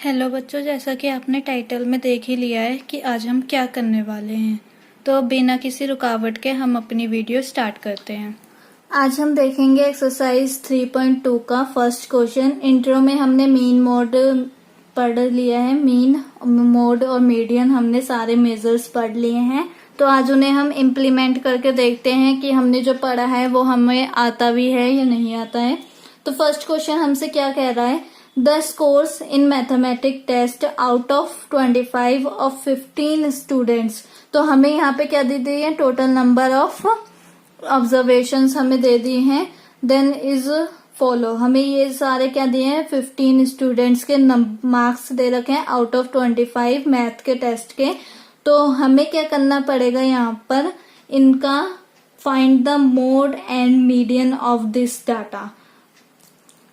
Hello बच्चों, जैसा कि आपने टाइटल में देख ही लिया है कि आज हम क्या करने वाले हैं। तो बिना किसी रुकावट के हम अपनी वीडियो स्टार्ट करते हैं। आज हम देखेंगे एक्सरसाइज 3.2 का फर्स्ट क्वेश्चन। इंट्रो में हमने मीन मोड पढ़ लिया है। मीन मोड और मीडियन हमने सारे मेजर्स पढ़ लिए हैं। तो आज उन्हें हम इम्प्लीमेंट करके देखते हैं कि हमने जो पढ़ा है वो हमें आता भी है या नहीं आता है। तो फर्स्ट क्वेश्चन हमसे क्या कह रहा है, the scores in mathematic test out of 25 of 15 students. तो हमें यहाँ पे क्या दे दी है, टोटल नंबर ऑफ ऑब्जर्वेशंस हमें दे दी हैं। देन इज फॉलो, हमें ये सारे क्या दिए हैं, 15 स्टूडेंट्स के मार्क्स दे रखे हैं आउट ऑफ 25 मैथ के टेस्ट के। तो हमें क्या करना पड़ेगा, यहाँ पर इनका find the mode and median of this data.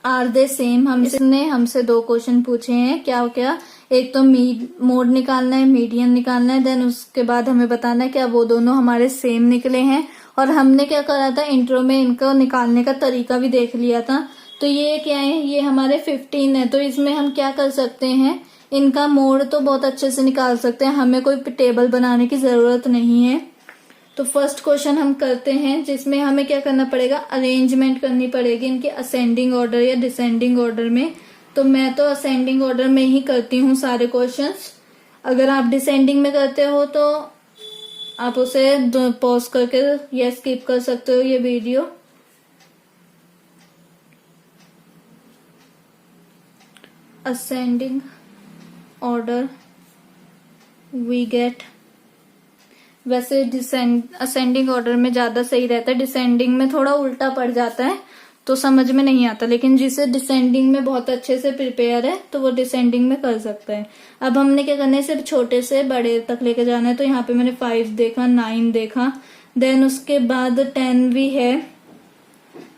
Are they same, हमसे दो क्वेश्चन पूछे हैं। क्या क्या, एक तो मोड निकालना है, मीडियन निकालना है। देन उसके बाद हमें बताना है क्या वो दोनों हमारे सेम निकले हैं। और हमने क्या करा था, इंट्रो में इनको निकालने का तरीका भी देख लिया था। तो ये क्या है, ये हमारे 15 है। तो इसमें हम क्या कर सकते हैं, इनका मोड तो बहुत अच्छे से निकाल सकते हैं, हमें कोई टेबल बनाने की जरूरत नहीं है। तो फर्स्ट क्वेश्चन हम करते हैं, जिसमें हमें क्या करना पड़ेगा, अरेंजमेंट करनी पड़ेगी इनके असेंडिंग ऑर्डर या डिसेंडिंग ऑर्डर में। तो मैं तो असेंडिंग ऑर्डर में ही करती हूँ सारे क्वेश्चंस। अगर आप डिसेंडिंग में करते हो तो आप उसे पॉज करके या स्किप कर सकते हो ये video. Ascending order we get, वैसे असेंडिंग ऑर्डर में ज्यादा सही रहता है, डिसेंडिंग में थोड़ा उल्टा पड़ जाता है तो समझ में नहीं आता। लेकिन जिसे डिसेंडिंग में बहुत अच्छे से प्रिपेयर है तो वो डिसेंडिंग में कर सकता है। अब हमने क्या करना है, सिर्फ छोटे से बड़े तक लेके जाना है। तो यहाँ पे मैंने 5 देखा, 9 देखा, देन उसके बाद 10 भी है,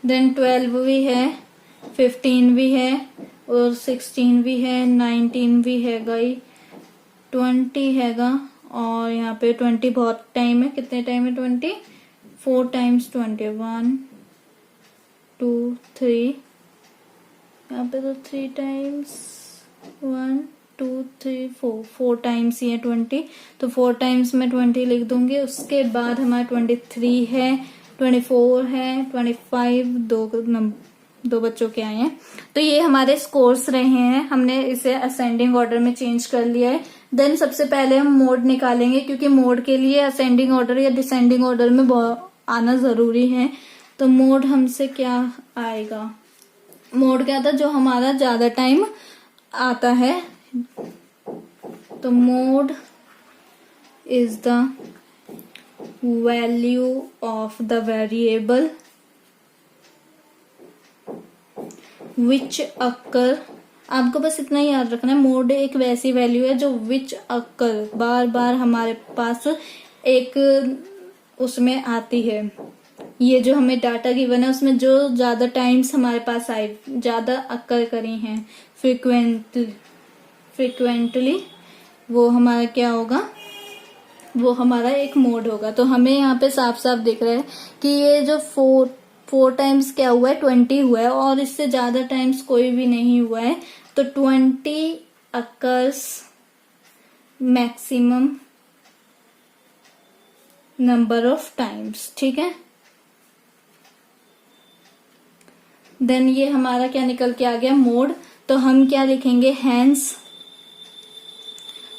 देन 12 भी है, 15 भी है, और 16 भी है, 19 भी है, 20 हैगा, और यहाँ पे 20 बहुत टाइम है। कितने टाइम है 20, 4 टाइम्स 20, 1 2 3, यहाँ पे तो 3 टाइम्स 1 2 3 4 टाइम्स ही है 20। तो 4 टाइम्स में 20 लिख दूंगी। उसके बाद हमारा 23 है, 24 है, 25, दो बच्चों के आए हैं। तो ये हमारे स्कोर्स रहे हैं, हमने इसे असेंडिंग ऑर्डर में चेंज कर लिया है। देन सबसे पहले हम मोड निकालेंगे, क्योंकि मोड के लिए असेंडिंग ऑर्डर या डिसेंडिंग ऑर्डर में आना जरूरी है। तो मोड हमसे क्या आएगा, मोड क्या था, जो हमारा ज्यादा टाइम आता है। तो mode is the value of the variable which occur. आपको बस इतना ही याद रखना है, मोड एक वैसी वैल्यू है जो विच अक्कर, बार बार हमारे पास एक उसमें आती है। ये जो हमें डाटा गिवन है उसमें जो ज्यादा टाइम्स हमारे पास आए, ज्यादा अक्कर करी हैं फ्रिक्वेंटली, वो हमारा क्या होगा, वो हमारा एक मोड होगा। तो हमें यहाँ पे साफ साफ दिख रहा है कि ये जो 4 टाइम्स क्या हुआ है, 20 हुआ है, और इससे ज्यादा टाइम्स कोई भी नहीं हुआ है। तो 20 occurs maximum number of times, ठीक है। देन ये हमारा क्या निकल के आ गया, मोड। तो हम क्या लिखेंगे, hence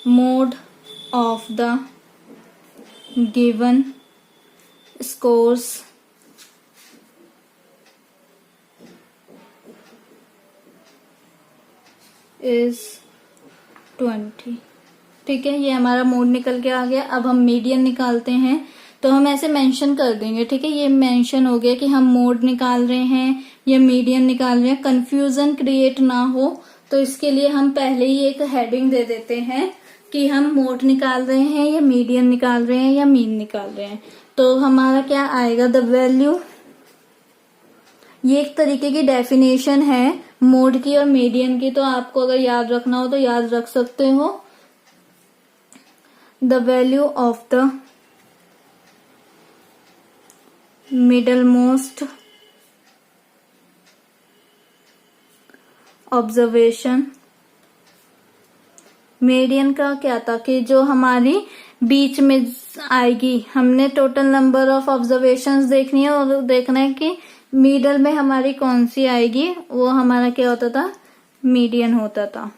mode of the given scores is 20, ठीक है। ये हमारा मोड निकल के आ गया। अब हम मीडियन निकालते हैं, तो हम ऐसे मेंशन कर देंगे, ठीक है। ये मेंशन हो गया कि हम मोड निकाल रहे हैं या मीडियन निकाल रहे हैं, कंफ्यूजन क्रिएट ना हो। तो इसके लिए हम पहले ही एक हेडिंग दे देते हैं कि हम मोड निकाल रहे हैं या मीडियन निकाल रहे हैं या मीन निकाल रहे हैं। तो हमारा क्या आएगा, द वैल्यू, ये एक तरीके की डेफिनेशन है मोड की और मीडियन की। तो आपको अगर याद रखना हो तो याद रख सकते हो। The value of the middle most observation median का क्या था कि जो हमारी बीच में आएगी, हमने टोटल नंबर ऑफ ऑब्जर्वेशंस देखनी है और देखना है कि मिडल में हमारी कौन सी आएगी, वो हमारा क्या होता था, मीडियन होता था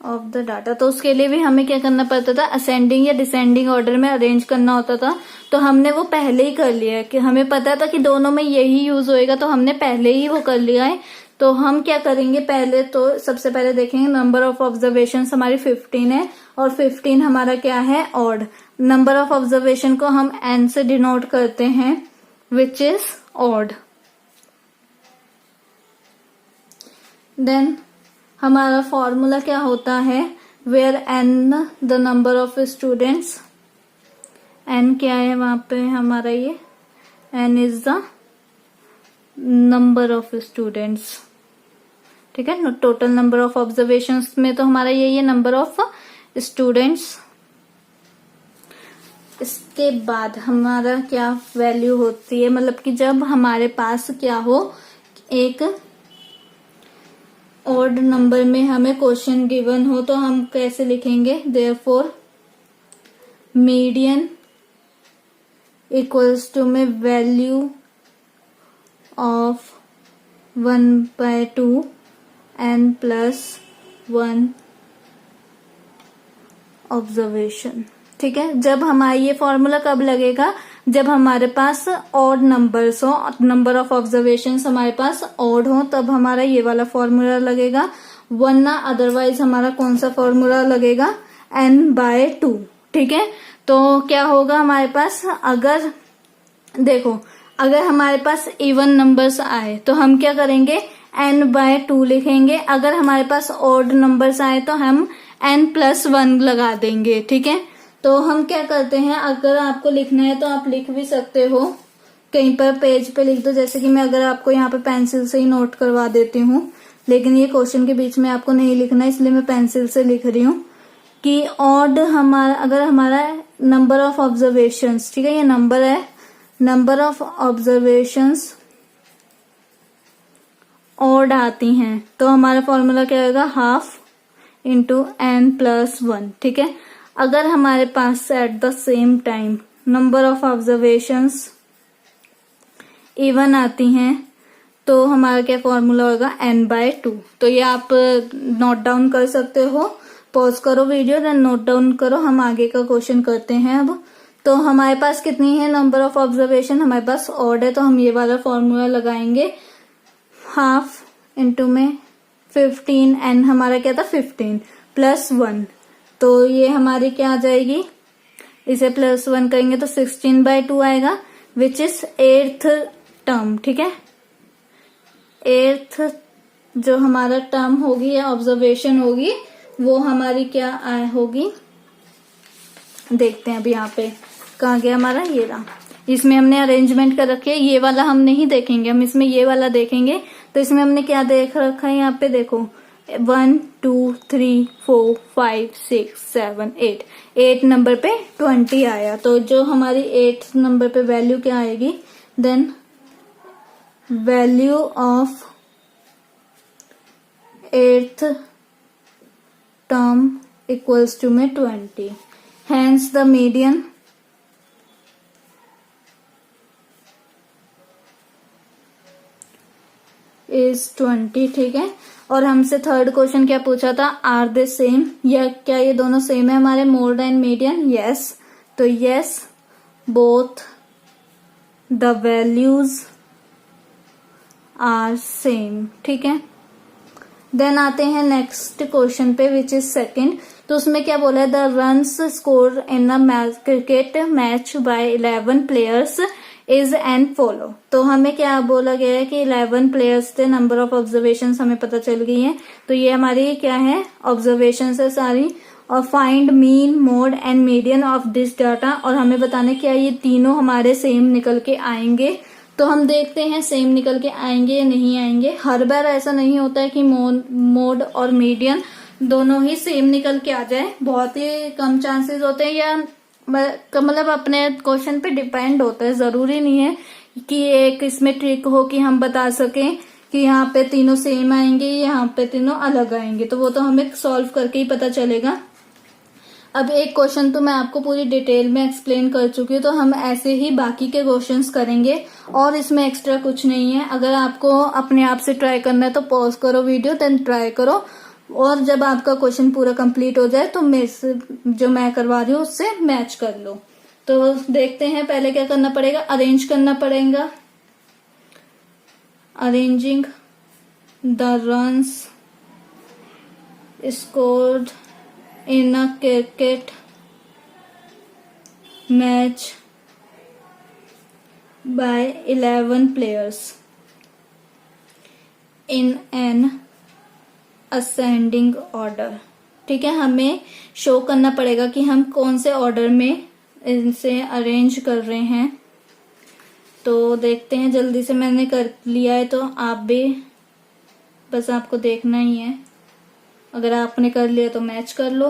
ऑफ द डाटा। तो उसके लिए भी हमें क्या करना पड़ता था, असेंडिंग या डिसेंडिंग ऑर्डर में अरेंज करना होता था। तो हमने वो पहले ही कर लिया है कि हमें पता था कि दोनों में यही यूज होएगा, तो हमने पहले ही वो कर लिया है। तो हम क्या करेंगे, पहले तो सबसे पहले देखेंगे नंबर ऑफ ऑब्जर्वेशन हमारी 15 है और 15 हमारा क्या है, ऑड। नंबर ऑफ ऑब्जर्वेशन को हम n से डिनोट करते हैं विच इज ऑड। देन हमारा फॉर्मूला क्या होता है, where n the number of students, n क्या है वहां पे हमारा, ये n is the number of students, ठीक है। टोटल नंबर ऑफ ऑब्जर्वेशंस में तो हमारा यही है, नंबर ऑफ स्टूडेंट्स। इसके बाद हमारा क्या वैल्यू होती है, मतलब कि जब हमारे पास क्या हो, एक ऑड नंबर में हमें क्वेश्चन गिवन हो, तो हम कैसे लिखेंगे, देयरफॉर मीडियन इक्वल्स टू में value of 1/2 n plus 1 observation, ठीक है। जब हमारा ये फॉर्मूला कब लगेगा, जब हमारे पास ऑड नंबर्स हो, नंबर ऑफ ऑब्जर्वेशन हमारे पास ऑड हो, तब हमारा ये वाला फॉर्मूला लगेगा, वरना अदरवाइज हमारा कौन सा फॉर्मूला लगेगा, n/2, ठीक है। तो क्या होगा हमारे पास, अगर देखो अगर हमारे पास इवन नंबर्स आए तो हम क्या करेंगे, n/2 लिखेंगे। अगर हमारे पास ऑड नंबर्स आए तो हम n+1 लगा देंगे, ठीक है। तो हम क्या करते हैं, अगर आपको लिखना है तो आप लिख भी सकते हो, कहीं पर पेज पे लिख दो, जैसे कि मैं अगर आपको यहाँ पे पेंसिल से ही नोट करवा देती हूँ, लेकिन ये क्वेश्चन के बीच में आपको नहीं लिखना है, इसलिए मैं पेंसिल से लिख रही हूँ कि ऑड हमारा, अगर हमारा नंबर ऑफ ऑब्जर्वेशंस, ठीक है, ये नंबर है, नंबर ऑफ ऑब्जर्वेशंस ऑड आती हैं, तो हमारा फॉर्मूला क्या होगा, हाफ इंटू n+1, ठीक है। अगर हमारे पास at the same time number of observations even आती हैं, तो हमारा क्या फॉर्मूला होगा, n/2। तो ये आप नोट डाउन कर सकते हो, पॉज करो वीडियो, देन नोट डाउन करो। हम आगे का क्वेश्चन करते हैं अब। तो हमारे पास कितनी है नंबर ऑफ ऑब्जर्वेशन, हमारे पास ऑड है, तो हम ये वाला फॉर्मूला लगाएंगे, हाफ इंटू में 15, n हमारा क्या था 15 प्लस 1, तो ये हमारी क्या आ जाएगी, इसे +1 करेंगे तो 16/2 आएगा, विच इज 8th टर्म, ठीक है। 8th जो हमारा टर्म होगी या ऑब्जर्वेशन होगी, वो हमारी क्या होगी, देखते हैं अभी यहाँ पे कहाँ गया हमारा, ये रहा। इसमें हमने अरेंजमेंट कर रखी है, ये वाला हम नहीं देखेंगे, हम इसमें ये वाला देखेंगे। तो इसमें हमने क्या देख रखा है, यहाँ पे देखो 1 2 3 4 5 6 7 8, 8 नंबर पे 20 आया। तो जो हमारी 8 नंबर पे वैल्यू क्या आएगी, then value of 8th term equals to में 20, हैंस द मीडियन इज 20, ठीक है। और हमसे थर्ड क्वेश्चन क्या पूछा था, आर दे सेम, या क्या ये दोनों सेम है हमारे, मोड एंड मीडियन, यस। तो yes, both the values are same, ठीक है। देन आते हैं नेक्स्ट क्वेश्चन पे, विच इज सेकंड। तो उसमें क्या बोला है, the runs score in a cricket match by 11 players is and follow. तो हमें क्या बोला गया है कि 11 प्लेयर्स थे, नंबर ऑफ ऑब्जर्वेशन हमें पता चल गई है। तो ये हमारी क्या है, ऑब्जर्वेशन है सारी। और find mean, mode and median of this data, और हमें बताने क्या ये तीनों हमारे सेम निकल के आएंगे। तो हम देखते हैं सेम निकल के आएंगे या नहीं आएंगे। हर बार ऐसा नहीं होता है कि मोड और मीडियन दोनों ही सेम निकल के आ जाए, बहुत ही कम चांसेस होते हैं, या मतलब अपने क्वेश्चन पे डिपेंड होता है। जरूरी नहीं है कि एक इसमें ट्रिक हो कि हम बता सकें कि यहाँ पे तीनों सेम आएंगे, यहाँ पे तीनों अलग आएंगे, तो वो तो हमें सॉल्व करके ही पता चलेगा। अब एक क्वेश्चन तो मैं आपको पूरी डिटेल में एक्सप्लेन कर चुकी हूँ, तो हम ऐसे ही बाकी के क्वेश्चंस करेंगे और इसमें एक्स्ट्रा कुछ नहीं है। अगर आपको अपने आप से ट्राई करना है तो पॉज करो वीडियो, देन ट्राई करो, और जब आपका क्वेश्चन पूरा कंप्लीट हो जाए तो मेरे से जो मैं करवा रही हूँ उससे मैच कर लो। तो देखते हैं पहले क्या करना पड़ेगा, अरेंज करना पड़ेगा। Arranging the runs scored in a cricket match by 11 players in an ascending order। ठीक है, हमें शो करना पड़ेगा कि हम कौन से ऑर्डर में इनसे अरेंज कर रहे हैं। तो देखते हैं, जल्दी से मैंने कर लिया है, तो आप भी बस आपको देखना ही है। अगर आपने कर लिया तो मैच कर लो,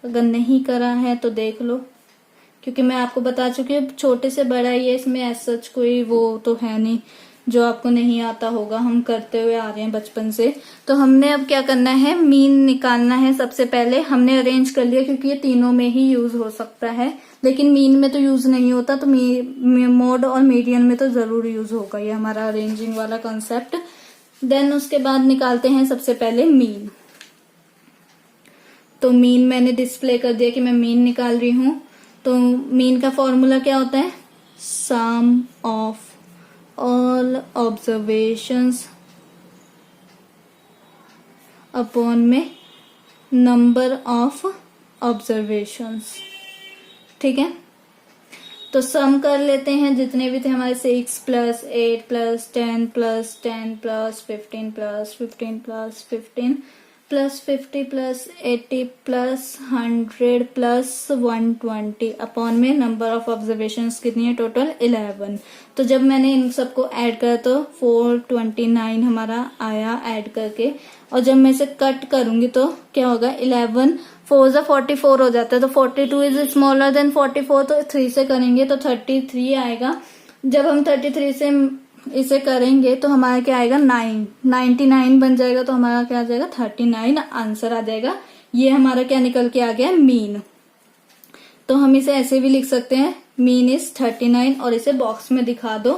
अगर नहीं करा है तो देख लो, क्योंकि मैं आपको बता चुकी हूँ छोटे से बड़ा ही है, इसमें ऐसा कोई वो तो है नहीं जो आपको नहीं आता होगा, हम करते हुए आ रहे हैं बचपन से। तो हमने अब क्या करना है, मीन निकालना है। सबसे पहले हमने अरेंज कर लिया क्योंकि ये तीनों में ही यूज हो सकता है, लेकिन मीन में तो यूज नहीं होता, तो मोड और मीडियन में तो जरूर यूज होगा ये हमारा अरेंजिंग वाला कॉन्सेप्ट। देन उसके बाद निकालते हैं सबसे पहले मीन। तो मीन मैंने डिस्प्ले कर दिया कि मैं मीन निकाल रही हूं। तो मीन का फॉर्मूला क्या होता है, सम ऑफ ऑल ऑब्जर्वेशंस अपॉन में नंबर ऑफ ऑब्जर्वेशंस। ठीक है, तो सम कर लेते हैं, जितने भी थे हमारे 6 + 8 + 10 + 10 + 15 + 15 + 15 + 50 + 80 + 100 + 120 अपॉन में नंबर ऑफ ऑब्जर्वेशंस कितनी है, टोटल 11। तो जब मैंने इन सबको ऐड करा तो 429 हमारा आया ऐड करके, और जब मैं इसे कट करूंगी तो क्या होगा, 11 4 × 44 हो जाता है, तो 42 इज स्मॉलर देन 44, तो 3 से करेंगे तो 33 आएगा। जब हम 33 से इसे करेंगे तो हमारा क्या आएगा, 99 बन जाएगा, तो हमारा क्या आ जाएगा, 39 आंसर आ जाएगा। ये हमारा क्या निकल के आ गया, मीन। तो हम इसे ऐसे भी लिख सकते हैं, मीन इज 39, और इसे बॉक्स में दिखा दो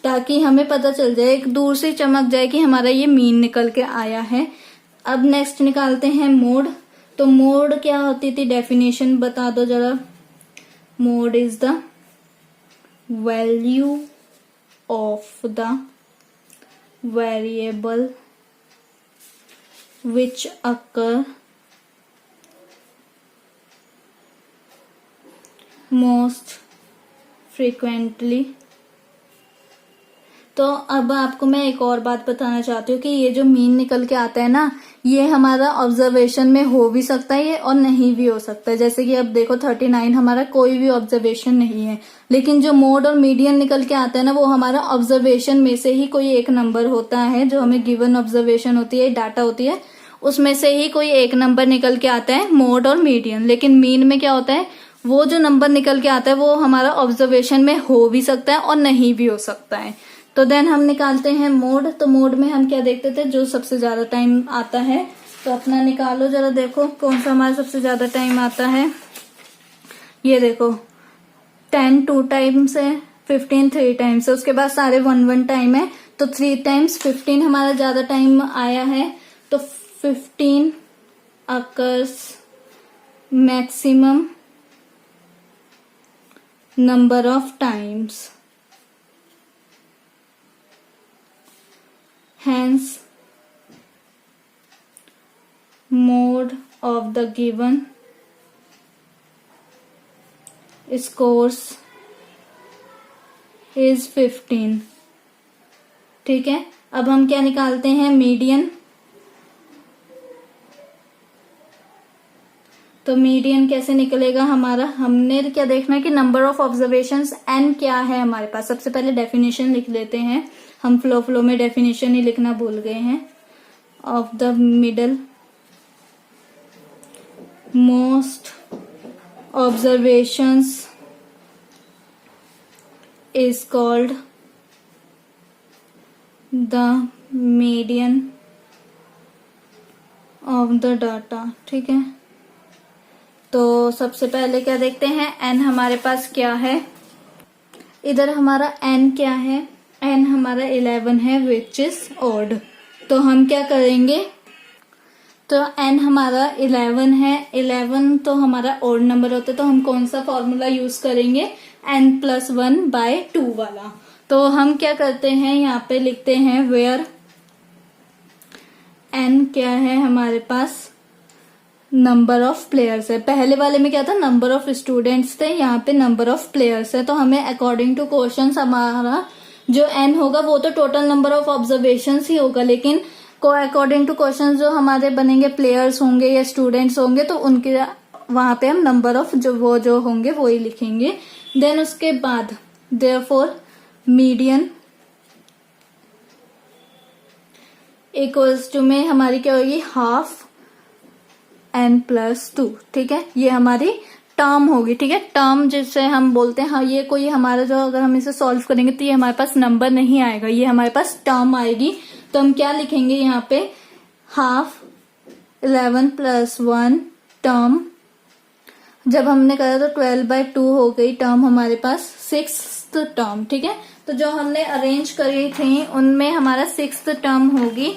ताकि हमें पता चल जाए, एक दूर से चमक जाए कि हमारा ये मीन निकल के आया है। अब नेक्स्ट निकालते हैं मोड। तो मोड क्या होती थी, डेफिनेशन बता दो जरा। Mode is the value of the variable which occur most frequently। तो अब आपको मैं एक और बात बताना चाहती हूँ कि ये जो मीन निकल के आता है ना, ये हमारा ऑब्जर्वेशन में हो भी सकता है और नहीं भी हो सकता है। जैसे कि अब देखो 39 हमारा कोई भी ऑब्जर्वेशन नहीं है, लेकिन जो मोड और मीडियन निकल के आता है ना, वो हमारा ऑब्जर्वेशन में से ही कोई एक नंबर होता है, जो हमें गिवन ऑब्जर्वेशन होती है, डाटा होती है, उसमें से ही कोई एक नंबर निकल के आता है, मोड और मीडियन। लेकिन मीन में क्या होता है, वो जो नंबर निकल के आता है वो हमारा ऑब्जर्वेशन में हो भी सकता है और नहीं भी हो सकता है। तो देन हम निकालते हैं मोड। तो मोड में हम क्या देखते थे, जो सबसे ज्यादा टाइम आता है। तो अपना निकालो जरा, देखो कौन सा हमारा सबसे ज्यादा टाइम आता है। ये देखो 10 2 टाइम्स है, 15 3 टाइम्स है, उसके बाद सारे 1 1 टाइम है, तो 3 टाइम्स 15 हमारा ज्यादा टाइम आया है। तो 15 occurs maximum number of times, hence mode of the given scores is 15। ठीक है, अब हम क्या निकालते हैं, मीडियन। तो मीडियन कैसे निकलेगा हमारा, हमने क्या देखना है कि नंबर ऑफ ऑब्जर्वेशंस n क्या है हमारे पास। सबसे पहले डेफिनेशन लिख लेते हैं, हम फ्लो में डेफिनेशन ही लिखना भूल गए हैं। Of the middle most observations is called the median of the data. ठीक है, तो सबसे पहले क्या देखते हैं, n हमारे पास क्या है, इधर हमारा n क्या है, n हमारा 11 है विच इज ऑड। तो हम क्या करेंगे, तो n हमारा 11 है, 11 तो हमारा ऑड नंबर होता है, तो हम कौन सा फॉर्मूला यूज करेंगे, n+1/2 वाला। तो हम क्या करते हैं, यहाँ पे लिखते हैं वेयर n क्या है हमारे पास, नंबर ऑफ प्लेयर्स है। पहले वाले में क्या था, नंबर ऑफ स्टूडेंट्स थे, यहाँ पे नंबर ऑफ प्लेयर्स है। तो हमें अकॉर्डिंग टू क्वेश्चंस हमारा जो n होगा वो तो टोटल नंबर ऑफ ऑब्जर्वेशंस ही होगा, लेकिन अकॉर्डिंग टू क्वेश्चन जो हमारे बनेंगे प्लेयर्स होंगे या स्टूडेंट्स होंगे, तो उनके वहां पे हम नंबर ऑफ जो होंगे वो ही लिखेंगे। देन उसके बाद देयरफॉर मीडियन इक्वल्स टू में हमारी क्या होगी, हाफ n+2। ठीक है, ये हमारी टर्म होगी। ठीक है, टर्म जिसे हम बोलते हैं, हाँ ये कोई हमारा जो, अगर हम इसे सॉल्व करेंगे तो ये हमारे पास नंबर नहीं आएगा, ये हमारे पास टर्म आएगी। तो हम क्या लिखेंगे यहाँ पे, हाफ 11+1 टर्म, जब हमने करा तो 12/2 हो गई टर्म हमारे पास, 6th टर्म। ठीक है, तो जो हमने अरेंज करी थी उनमें हमारा 6th टर्म होगी।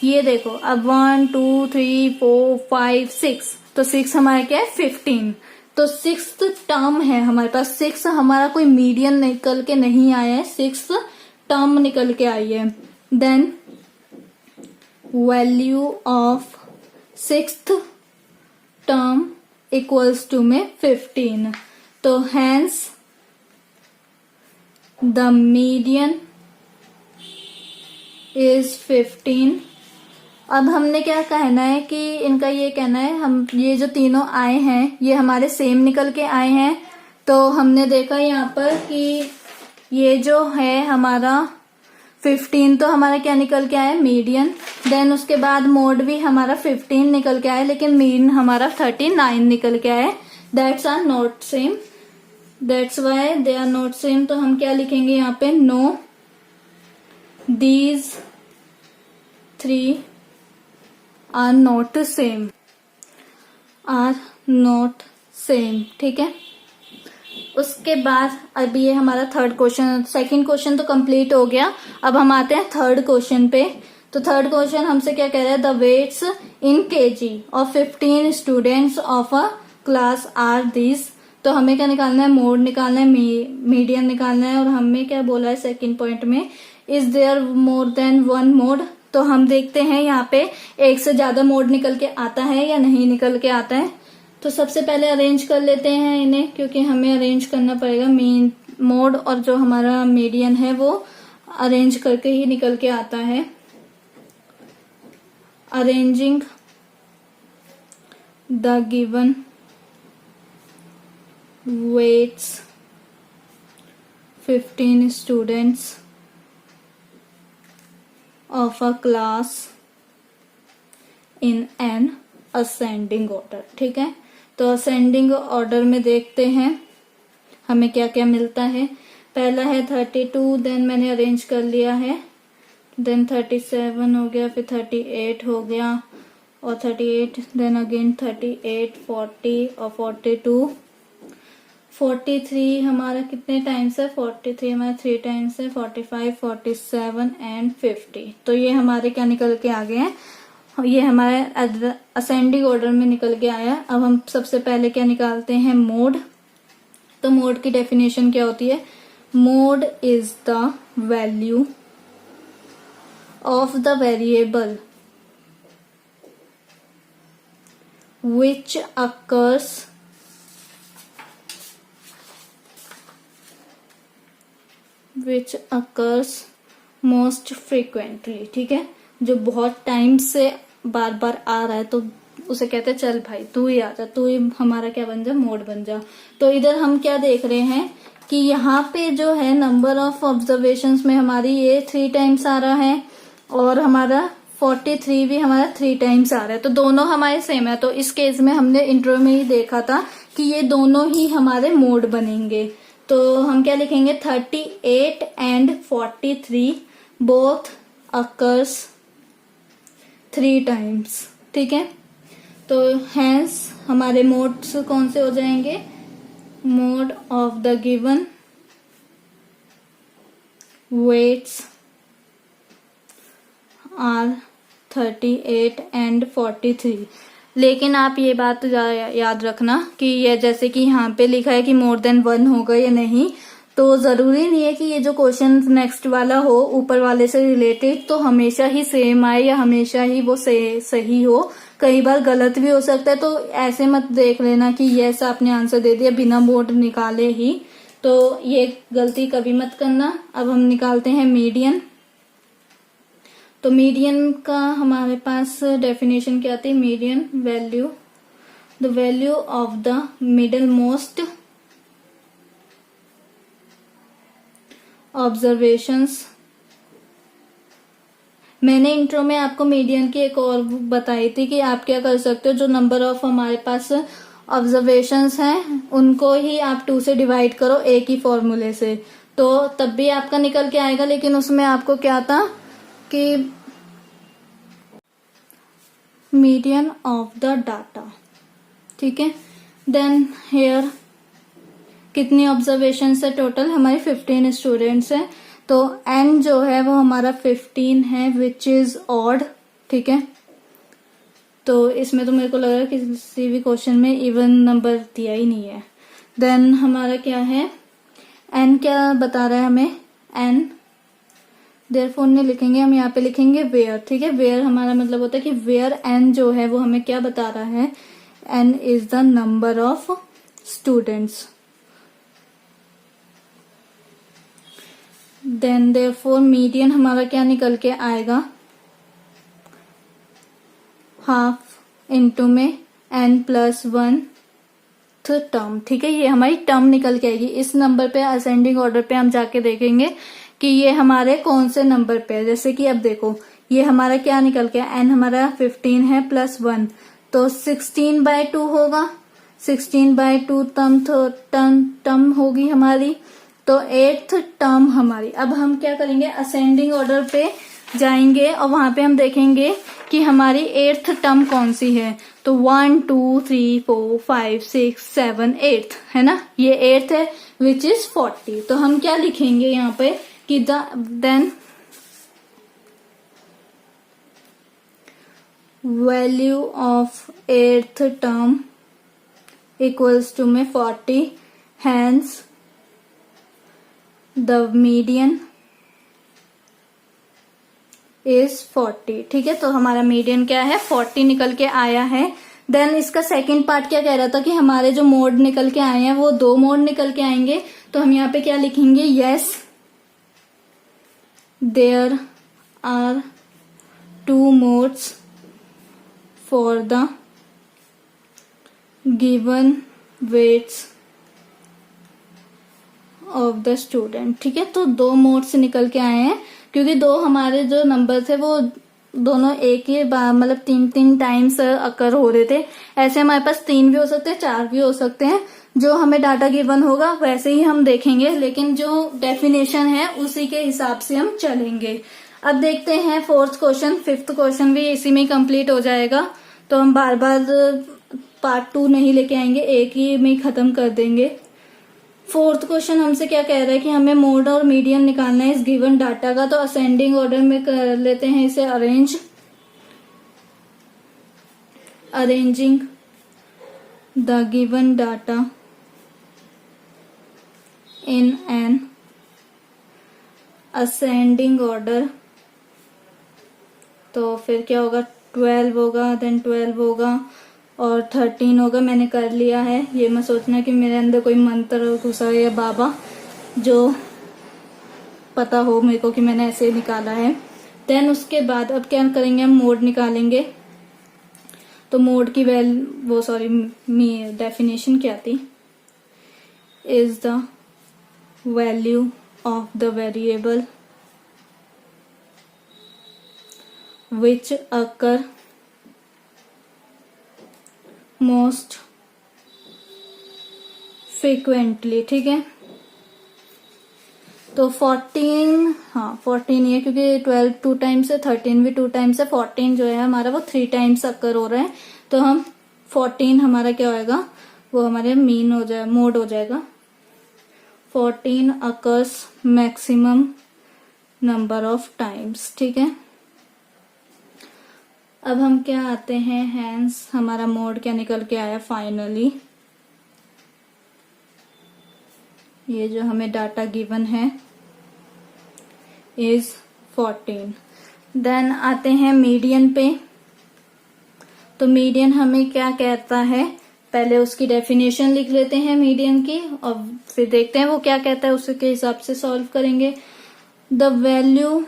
ये देखो, अब 1 2 3 4 5 6, तो 6 हमारा क्या है, 15। तो 6th टर्म है हमारे पास, 6 हमारा कोई मीडियन निकल के नहीं आया है, 6th टर्म निकल के आई है। Then value of 6th term equals to में 15। तो हैंस द मीडियन इज 15। अब हमने क्या कहना है कि इनका ये कहना है, हम ये जो तीनों आए हैं ये हमारे सेम निकल के आए हैं। तो हमने देखा यहाँ पर कि ये जो है हमारा 15 तो हमारा क्या निकल के आया, मीडियन। देन उसके बाद मोड भी हमारा 15 निकल के आया, लेकिन मीन हमारा 39 निकल के आया। That's are not same, that's why they are not same. तो हम क्या लिखेंगे यहाँ पे, no these 3 are not same, are not same. ठीक है, उसके बाद अब ये हमारा थर्ड क्वेश्चन, सेकंड क्वेश्चन तो कंप्लीट हो गया। अब हम आते हैं थर्ड क्वेश्चन पे। तो थर्ड क्वेश्चन हमसे क्या कह रहा है, the weights in KG of 15 students of a class are these. तो हमें क्या निकालना है, मोड निकालना है, मीडियन निकालना है। और हमें क्या बोला है सेकंड पॉइंट में, is there more than one mode. तो हम देखते हैं यहाँ पे एक से ज्यादा मोड निकल के आता है या नहीं निकल के आता है। तो सबसे पहले अरेंज कर लेते हैं इन्हें, क्योंकि हमें अरेंज करना पड़ेगा। मीन मोड और जो हमारा मीडियन है वो अरेंज करके ही निकल के आता है। Arranging the given weights 15 students of a class in an ascending order. ठीक है, तो असेंडिंग ऑर्डर में देखते हैं हमें क्या क्या मिलता है। पहला है 32, देन मैंने अरेंज कर लिया है। देन 37 हो गया, फिर 38 हो गया और 38, देन अगेन 38, 40 और 42। 43 हमारा कितने टाइम्स है, 43 हमारा 3 टाइम्स है, 45, 47 एंड 50। तो ये हमारे क्या निकल के आ गए हैं, ये हमारे असेंडिंग ऑर्डर में निकल के आया। अब हम सबसे पहले क्या निकालते हैं, मोड। तो मोड की डेफिनेशन क्या होती है, mode is the value of the variable which occurs most frequently. ठीक है, जो बहुत टाइम से बार बार आ रहा है तो उसे कहते हैं चल भाई तू ही आ जा, तू ही हमारा क्या बन जा, मोड बन जा। तो इधर हम क्या देख रहे हैं कि यहाँ पे जो है नंबर ऑफ ऑब्जर्वेशंस में हमारी ये 3 टाइम्स आ रहा है और हमारा 43 भी हमारा 3 टाइम्स आ रहा है। तो दोनों हमारे सेम है। तो इस केस में हमने इंट्रो में ही देखा था कि ये दोनों ही हमारे मोड बनेंगे। तो हम क्या लिखेंगे, 38 एंड 43 बोथ occurs 3 times, ठीक है। तो hence हमारे मोड्स कौन से हो जाएंगे, mode of the given weights are 38 and 43। लेकिन आप ये बात याद रखना कि ये जैसे कि यहाँ पे लिखा है कि मोर देन 1 होगा या नहीं, तो जरूरी नहीं है कि ये जो क्वेश्चन नेक्स्ट वाला हो ऊपर वाले से रिलेटेड तो हमेशा ही सेम आए या हमेशा ही वो सही हो, कई बार गलत भी हो सकता है। तो ऐसे मत देख लेना कि यस आपने आंसर दे दिया बिना मोड निकाले ही, तो ये गलती कभी मत करना। अब हम निकालते हैं मीडियन। तो मीडियन का हमारे पास डेफिनेशन क्या आती है, median value, the value of the middle most observations. मैंने इंट्रो में आपको मीडियन की एक और बताई थी कि आप क्या कर सकते हो, जो नंबर ऑफ हमारे पास ऑब्जर्वेशंस हैं उनको ही आप 2 से डिवाइड करो एक ही फॉर्मूले से, तो तब भी आपका निकल के आएगा। लेकिन उसमें आपको क्या था कि मीडियन ऑफ द डाटा, ठीक है। देन हेयर कितनी ऑब्जर्वेशन है टोटल, हमारे 15 स्टूडेंट्स हैं, तो एन जो है वो हमारा 15 है विच इज ऑड, ठीक है। तो इसमें तो मेरे को लग रहा है कि किसी भी क्वेश्चन में इवन नंबर दिया ही नहीं है। देन हमारा क्या है, एन क्या बता रहा है हमें, एन देयरफॉर ने लिखेंगे हम यहाँ पे लिखेंगे वेयर, ठीक है। वेयर हमारा मतलब होता है कि वेयर एन जो है वो हमें क्या बता रहा है, n is the number of students. Then therefore median हमारा क्या निकल के आएगा, हाफ इंटू में एन प्लस 1 टर्म, ठीक है। ये हमारी टर्म निकल के आएगी। इस नंबर पे असेंडिंग ऑर्डर पे हम जाके देखेंगे कि ये हमारे कौन से नंबर पे है। जैसे कि अब देखो ये हमारा क्या निकल के, एन हमारा 15 है प्लस 1, तो 16/2 होगा, 16/2 टर्म होगी हमारी, तो 8th टर्म हमारी। अब हम क्या करेंगे, असेंडिंग ऑर्डर पे जाएंगे और वहां पे हम देखेंगे कि हमारी 8th टर्म कौन सी है। तो 1 2 3 4 5 6 7 8 है ना, ये 8th है विच इज 40। तो हम क्या लिखेंगे यहाँ पे कि then value of 8th term equals to में 40, हैंस द मीडियन इज 40, ठीक है। तो हमारा मीडियन क्या है, 40 निकल के आया है। देन इसका सेकंड पार्ट क्या कह रहा था कि हमारे जो मोड निकल के आए हैं वो 2 मोड निकल के आएंगे। तो हम यहाँ पे क्या लिखेंगे, yes there are 2 modes for the given weights of the student, ठीक है। तो 2 मोड्स निकल के आए हैं क्योंकि 2 हमारे जो नंबर थे वो दोनों एक ही मतलब 3 टाइम्स अकर हो रहे थे। ऐसे हमारे पास 3 भी हो सकते हैं, 4 भी हो सकते हैं, जो हमें डाटा गिवन होगा वैसे ही हम देखेंगे, लेकिन जो डेफिनेशन है उसी के हिसाब से हम चलेंगे। अब देखते हैं 4th क्वेश्चन, 5th क्वेश्चन भी इसी में ही कंप्लीट हो जाएगा। तो हम बार बार पार्ट 2 नहीं लेके आएंगे, एक ही में खत्म कर देंगे। 4th क्वेश्चन हमसे क्या कह रहा है कि हमें मोड और मीडियन निकालना है इस गिवन डाटा का। तो असेंडिंग ऑर्डर में कर लेते हैं इसे arranging the given data in an ascending order. तो फिर क्या होगा, 12 होगा, देन 12 होगा और 13 होगा। मैंने कर लिया है, ये मत सोचना कि मेरे अंदर कोई मंत्र घुसा है या बाबा जो पता हो मेरे को कि मैंने ऐसे निकाला है। देन उसके बाद अब क्या करेंगे, हम मोड निकालेंगे। तो मोड की डेफिनेशन क्या थी, is the value of the variable which occur most frequently, ठीक है। तो 14, हाँ 14 ये, क्योंकि 12 2 टाइम्स है, 13 भी 2 टाइम्स है, 14 जो है हमारा वो 3 टाइम्स अकर हो रहा है। तो हम 14 हमारा क्या होएगा, वो हमारे मीन हो जाए, मोड हो जाएगा। 14 occurs maximum number of times, ठीक है। अब हम क्या आते हैं, हैंस हमारा मोड क्या निकल के आया फाइनली, ये जो हमें डाटा गिवन है इज 14। देन आते हैं मीडियन पे। तो मीडियन हमें क्या कहता है, पहले उसकी डेफिनेशन लिख लेते हैं मीडियन की, और फिर देखते हैं वो क्या कहता है, उसके हिसाब से सॉल्व करेंगे। The value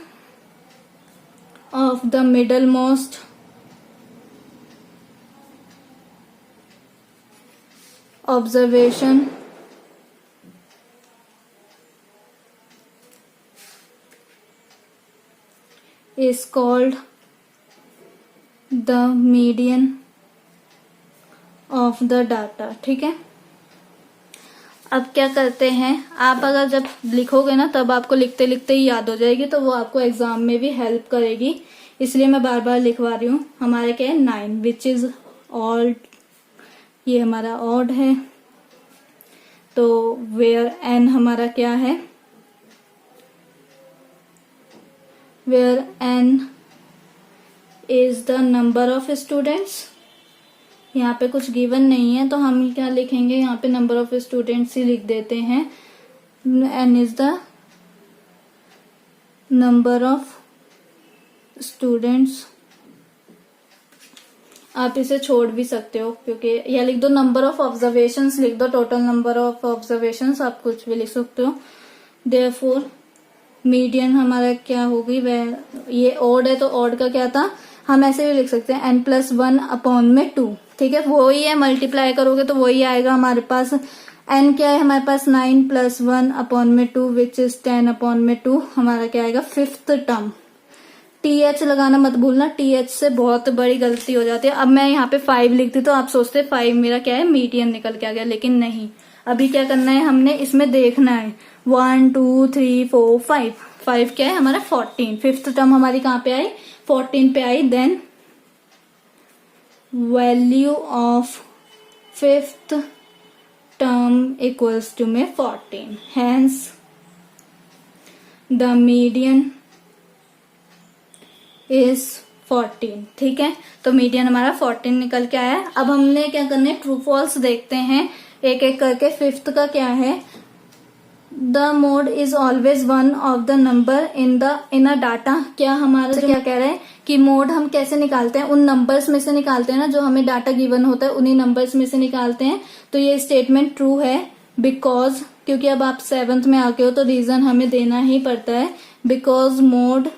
of the middle most observation is called the median of the data, ठीक है। अब क्या करते हैं, आप अगर जब लिखोगे ना तब आपको लिखते लिखते ही याद हो जाएगी, तो वो आपको एग्जाम में भी हेल्प करेगी, इसलिए मैं बार बार लिखवा रही हूँ। हमारे क्या है 9 विच इज ऑड, ये हमारा ऑड है। तो वेयर एन हमारा क्या है, where n is the number of students, यहाँ पे कुछ गिवन नहीं है तो हम क्या लिखेंगे, यहाँ पे नंबर ऑफ स्टूडेंट्स ही लिख देते हैं। n is the number of students, आप इसे छोड़ भी सकते हो, क्योंकि या लिख दो नंबर ऑफ ऑब्जर्वेशंस, लिख दो टोटल नंबर ऑफ ऑब्जर्वेशंस, आप कुछ भी लिख सकते हो। देयरफॉर मीडियन हमारा क्या होगी, वह ये ऑड है तो ऑड का क्या था, हम ऐसे भी लिख सकते हैं n+1 अपॉन में 2, ठीक है। वो ही है, मल्टीप्लाई करोगे तो वही आएगा हमारे पास। n क्या है हमारे पास 9+1 अपॉन में 2 विच इज 10 अपॉन में 2, हमारा क्या आएगा 5th टर्म। th लगाना मत भूलना, th से बहुत बड़ी गलती हो जाती है। अब मैं यहाँ पे 5 लिखती तो आप सोचते 5 मेरा क्या है मीडियन निकल के आ गया, लेकिन नहीं। अभी क्या करना है, हमने इसमें देखना है 1 2 3 4 5, 5 क्या है हमारा 14, 5th टर्म हमारी कहाँ पे आई 14 पे आई। Then value of 5th term equals to में 14, हैंस द मीडियन इज 14, ठीक है। तो मीडियन हमारा 14 निकल के आया। अब हमने क्या करना है, ट्रू फॉल्स देखते हैं एक एक करके। 5th का क्या है, the mode is always one of the number in a data. क्या हमारा क्या कह रहा है कि मोड हम कैसे निकालते हैं, उन नंबर्स में से निकालते हैं ना, जो हमें डाटा गिवन होता है उन्हीं नंबर्स में से निकालते हैं। तो ये स्टेटमेंट ट्रू है बिकॉज, क्योंकि अब आप 7th में आके हो तो रीजन हमें देना ही पड़ता है, because mode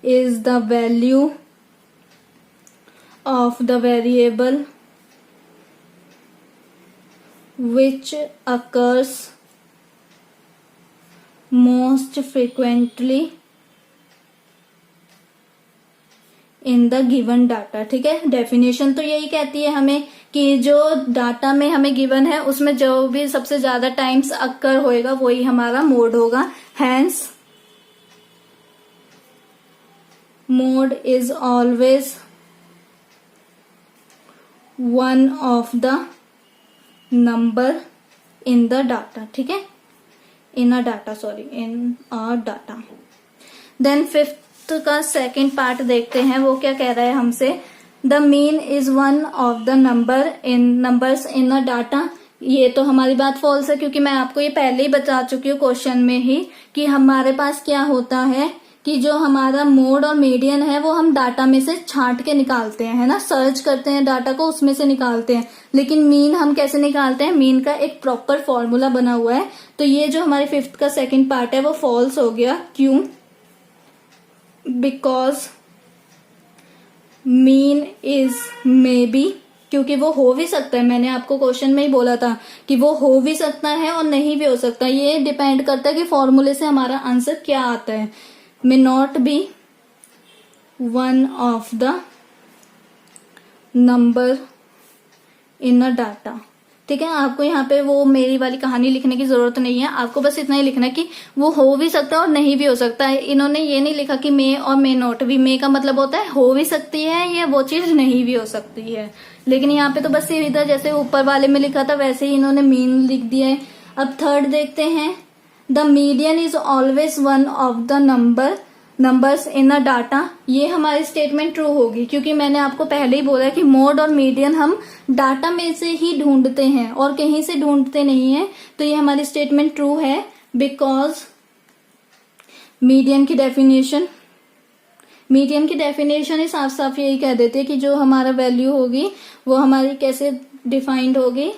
is the value of the variable which occurs most frequently in the given data, ठीक है। डेफिनेशन तो यही कहती है हमें कि जो डाटा में हमें गिवन है उसमें जो भी सबसे ज्यादा टाइम्स अक्कर होएगा वही हमारा मोड होगा। Hence mode is always one of the number in the data, ठीक है, in a data, then 5th का सेकेंड पार्ट देखते हैं, वो क्या कह रहा है हमसे, the mean is one of the numbers in a data। ये तो हमारी बात फॉल्स है, क्योंकि मैं आपको ये पहले ही बता चुकी हूँ क्वेश्चन में ही कि हमारे पास क्या होता है कि जो हमारा मोड और मीडियन है वो हम डाटा में से छांट के निकालते हैं, है ना, सर्च करते हैं डाटा को, उसमें से निकालते हैं। लेकिन मीन हम कैसे निकालते हैं, मीन का एक प्रॉपर फॉर्मूला बना हुआ है। तो ये जो हमारे 5th का सेकंड पार्ट है वो फॉल्स हो गया। क्यों, because mean is may be, क्योंकि वो हो भी सकता है, मैंने आपको क्वेश्चन में ही बोला था कि वो हो भी सकता है और नहीं भी हो सकता, ये डिपेंड करता है कि फॉर्मूले से हमारा आंसर क्या आता है। may not be one of the number in a data, ठीक है, आपको यहाँ पे वो मेरी वाली कहानी लिखने की जरूरत नहीं है, आपको बस इतना ही लिखना है कि वो हो भी सकता है और नहीं भी हो सकता है। इन्होंने ये नहीं लिखा कि मे और मे नॉट भी, मे का मतलब होता है हो भी सकती है या वो चीज नहीं भी हो सकती है, लेकिन यहाँ पे तो बस ये था जैसे ऊपर वाले में लिखा था वैसे ही इन्होंने मीन लिख दिया है। अब थर्ड देखते हैं, the median is always one of the numbers in a data. ये हमारी स्टेटमेंट ट्रू होगी, क्योंकि मैंने आपको पहले ही बोला कि मोड और मीडियन हम डाटा में से ही ढूंढते हैं और कहीं से ढूंढते नहीं है, तो ये हमारी स्टेटमेंट ट्रू है। बिकॉज मीडियन की डेफिनेशन ही साफ साफ यही कह देते हैं कि जो हमारा वैल्यू होगी वो हमारी कैसे डिफाइंड होगी,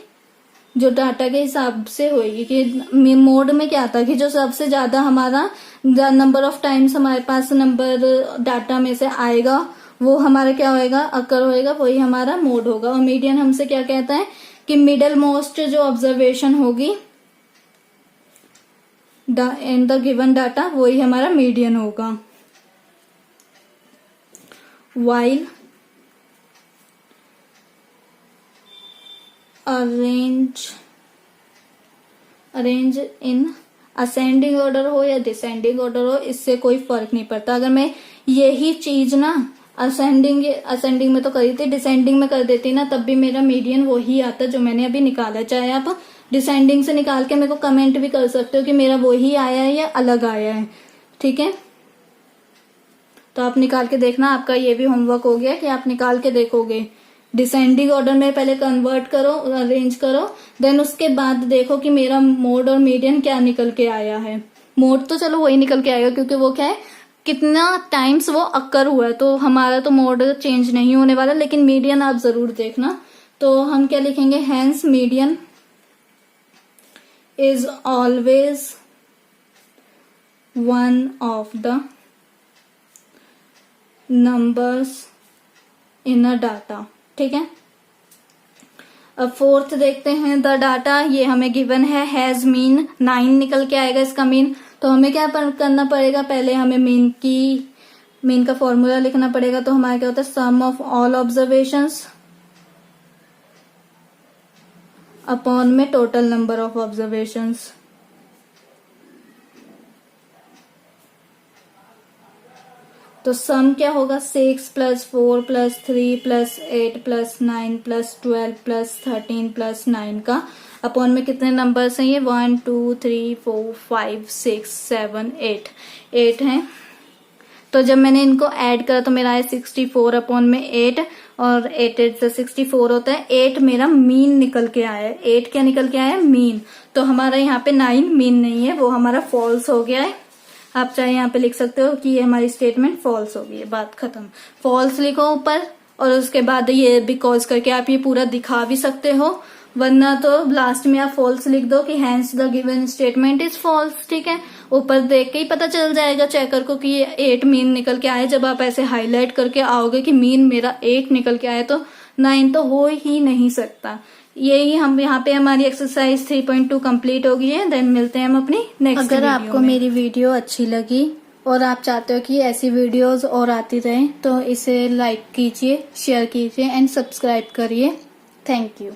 जो डाटा के हिसाब से होगी। कि मोड में क्या था कि जो सबसे ज्यादा हमारा नंबर ऑफ टाइम्स हमारे पास नंबर डाटा में से आएगा वो हमारा क्या होएगा, अकर होएगा, वही हमारा मोड होगा। और मीडियन हमसे क्या कहता है कि मिडल मोस्ट जो ऑब्जर्वेशन होगी इन द गिवन डाटा वही हमारा मीडियन होगा। While arrange in ascending order हो या डिसेंडिंग ऑर्डर हो, इससे कोई फर्क नहीं पड़ता। अगर मैं यही चीज ना असेंडिंग में तो करी थी, डिसेंडिंग में कर देती ना, तब भी मेरा मीडियन वही आता जो मैंने अभी निकाला। चाहे आप डिसेंडिंग से निकाल के मेरे को कमेंट भी कर सकते हो कि मेरा वही आया है या अलग आया है, ठीक है। तो आप निकाल के देखना, आपका ये भी होमवर्क हो गया कि आप निकाल के देखोगे। डिसेंडिंग ऑर्डर में पहले कन्वर्ट करो, अरेंज करो, देन उसके बाद देखो कि मेरा मोड और मीडियन क्या निकल के आया है। मोड तो चलो वही निकल के आएगा क्योंकि वो क्या है, कितना टाइम्स वो अक्कर हुआ है, तो हमारा तो मोड चेंज नहीं होने वाला, लेकिन मीडियन आप जरूर देखना। तो हम क्या लिखेंगे, hence median is always one of the numbers in a data, ठीक है। अब फोर्थ देखते हैं, द डाटा, ये हमें गिवन है, हैज मीन 9 निकल के आएगा इसका मीन। तो हमें क्या करना पड़ेगा, पहले हमें मीन का फॉर्मूला लिखना पड़ेगा। तो हमारा क्या होता है, सम ऑफ ऑल ऑब्जर्वेशंस अपॉन में टोटल नंबर ऑफ ऑब्जर्वेशंस। तो सम क्या होगा, 6 + 4 + 3 + 8 + 9 + 12 + 13 + 9 का अपॉन में कितने नंबर्स हैं ये, 1 2 3 4 5 6 7 8 हैं। तो जब मैंने इनको ऐड करा तो मेरा आया 64 अपॉन में 8, और 8 से 64 होता है। 8 मेरा मीन निकल के आया है। 8 क्या निकल के आया है, मीन। तो हमारा यहाँ पे 9 मीन नहीं है, वो हमारा फॉल्स हो गया है। आप चाहे यहाँ पे लिख सकते हो कि ये हमारी स्टेटमेंट फॉल्स हो गई है, बात खत्म। फॉल्स लिखो ऊपर, और उसके बाद ये बिकॉज करके आप ये पूरा दिखा भी सकते हो, वरना तो लास्ट में आप फॉल्स लिख दो कि hence the given statement is false, ठीक है। ऊपर देख के ही पता चल जाएगा चेकर को कि ये 8 मीन निकल के आए। जब आप ऐसे हाईलाइट करके आओगे कि मीन मेरा 8 निकल के आए, तो 9 तो हो ही नहीं सकता। यही हम यहाँ पे हमारी एक्सरसाइज 3.2 कंप्लीट हो गई है। देन मिलते हैं हम अपनी नेक्स्ट। अगर आपको मेरी वीडियो अच्छी लगी और आप चाहते हो कि ऐसी वीडियोस और आती रहें, तो इसे लाइक कीजिए, शेयर कीजिए एंड सब्सक्राइब करिए। Thank you.